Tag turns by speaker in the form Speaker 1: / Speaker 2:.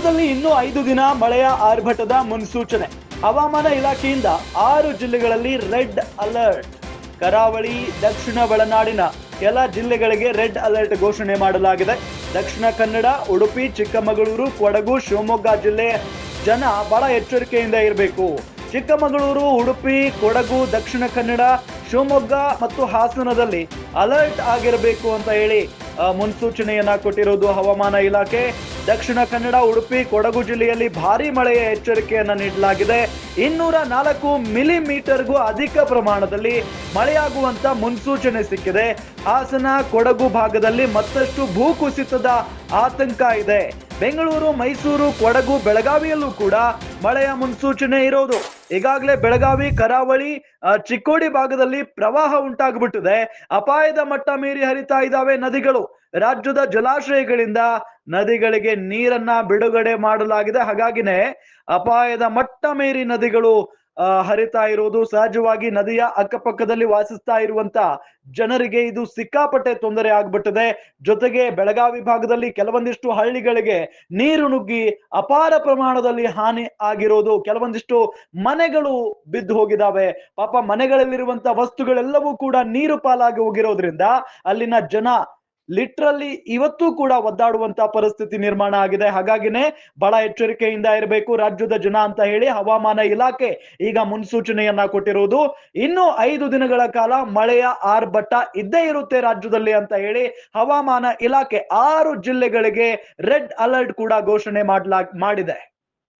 Speaker 1: ರಾಜ್ಯದಲ್ಲಿ ಇನ್ನೂ 5 ದಿನ ಮಳೆಯ ಆರ್ಭಟದ ಮುನ್ಸೂಚನೆ. ಹವಾಮಾನ ಇಲಾಖೆಯಿಂದ 6 ಜಿಲ್ಲೆಗಳಲ್ಲಿ ರೆಡ್ ಅಲರ್ಟ್. ಕರಾವಳಿ, ದಕ್ಷಿಣ ಒಳನಾಡಿನ ಕೆಲ ಜಿಲ್ಲೆಗಳಿಗೆ ರೆಡ್ ಅಲರ್ಟ್ ಘೋಷಣೆ ಮಾಡಲಾಗಿದೆ. ದಕ್ಷಿಣ ಕನ್ನಡ, ಉಡುಪಿ, ಚಿಕ್ಕಮಗಳೂರು, ಕೊಡಗು, ಶಿವಮೊಗ್ಗ ಜಿಲ್ಲೆ ಜನ ಬಹಳ ಎಚ್ಚರಿಕೆಯಿಂದ ಇರಬೇಕು. ಚಿಕ್ಕಮಗಳೂರು, ಉಡುಪಿ, ಕೊಡಗು, ದಕ್ಷಿಣ ಕನ್ನಡ, ಶಿವಮೊಗ್ಗ ಮತ್ತು ಹಾಸನದಲ್ಲಿ ಅಲರ್ಟ್ ಆಗಿರಬೇಕು ಅಂತ ಹೇಳಿ ಮುನ್ಸೂಚನೆಯನ್ನ ಕೊಟ್ಟಿರೋದು ಹವಾಮಾನ ಇಲಾಖೆ. ದಕ್ಷಿಣ ಕನ್ನಡ, ಉಡುಪಿ, ಕೊಡಗು ಜಿಲ್ಲೆಯಲ್ಲಿ ಭಾರಿ ಮಳೆಯ ಎಚ್ಚರಿಕೆಯನ್ನ ನೀಡಲಾಗಿದೆ. 204 ಮಿಲಿಮೀಟರ್ಗೂ ಅಧಿಕ ಪ್ರಮಾಣದಲ್ಲಿ ಮಳೆಯಾಗುವಂತ ಮುನ್ಸೂಚನೆ ಸಿಕ್ಕಿದೆ. ಹಾಸನ, ಕೊಡಗು ಭಾಗದಲ್ಲಿ ಮತ್ತಷ್ಟು ಭೂಕುಸಿತದ ಆತಂಕ ಇದೆ. ಬೆಂಗಳೂರು, ಮೈಸೂರು, ಕೊಡಗು, ಬೆಳಗಾವಿಯಲ್ಲೂ ಕೂಡ ಮಳೆಯ ಮುನ್ಸೂಚನೆ ಇರೋದು. ಈಗಾಗಲೇ ಬೆಳಗಾವಿ, ಕರಾವಳಿ, ಚಿಕ್ಕೋಡಿ ಭಾಗದಲ್ಲಿ ಪ್ರವಾಹ ಉಂಟಾಗ್ಬಿಟ್ಟಿದೆ. ಅಪಾಯದ ಮಟ್ಟ ಮೀರಿ ಹರಿತಾ ಇದ್ದಾವೆ ನದಿಗಳು. ರಾಜ್ಯದ ಜಲಾಶಯಗಳಿಂದ ನದಿಗಳಿಗೆ ನೀರನ್ನ ಬಿಡುಗಡೆ ಮಾಡಲಾಗಿದೆ. ಹಾಗಾಗಿನೇ ಅಪಾಯದ ಮಟ್ಟ ಮೀರಿ ನದಿಗಳು ಹರಿತಾ ಇರುವುದು. ಸಹಜವಾಗಿ ನದಿಯ ಅಕ್ಕಪಕ್ಕದಲ್ಲಿ ವಾಸಿಸ್ತಾ ಇರುವಂತ ಜನರಿಗೆ ಇದು ಸಿಕ್ಕಾಪಟ್ಟೆ ತೊಂದರೆ ಆಗ್ಬಿಟ್ಟಿದೆ. ಜೊತೆಗೆ ಬೆಳಗಾವಿ ಭಾಗದಲ್ಲಿ ಕೆಲವೊಂದಿಷ್ಟು ಹಳ್ಳಿಗಳಿಗೆ ನೀರು ನುಗ್ಗಿ ಅಪಾರ ಪ್ರಮಾಣದಲ್ಲಿ ಹಾನಿ ಆಗಿರೋದು. ಕೆಲವೊಂದಿಷ್ಟು ಮನೆಗಳು ಬಿದ್ದು ಹೋಗಿದಾವೆ. ಪಾಪ ಮನೆಗಳಲ್ಲಿರುವಂತ ವಸ್ತುಗಳೆಲ್ಲವೂ ಕೂಡ ನೀರು ಪಾಲಾಗಿ ಹೋಗಿರೋದ್ರಿಂದ ಅಲ್ಲಿನ ಜನ ಲಿಟ್ರಲಿ ಇವತ್ತು ಕೂಡ ಒದ್ದಾಡುವಂತ ಪರಿಸ್ಥಿತಿ ನಿರ್ಮಾಣ ಆಗಿದೆ. ಹಾಗಾಗಿನೇ ಬಹಳ ಎಚ್ಚರಿಕೆಯಿಂದ ಇರಬೇಕು ರಾಜ್ಯದ ಜನ ಅಂತ ಹೇಳಿ ಹವಾಮಾನ ಇಲಾಖೆ ಈಗ ಮುನ್ಸೂಚನೆಯನ್ನ ಕೊಟ್ಟಿರುವುದು. ಇನ್ನು 5 ದಿನಗಳ ಕಾಲ ಮಳೆಯ ಆರ್ಭಟ ಇದ್ದೇ ಇರುತ್ತೆ ರಾಜ್ಯದಲ್ಲಿ ಅಂತ ಹೇಳಿ ಹವಾಮಾನ ಇಲಾಖೆ 6 ಜಿಲ್ಲೆಗಳಿಗೆ ರೆಡ್ ಅಲರ್ಟ್ ಕೂಡ ಘೋಷಣೆ ಮಾಡಿದೆ.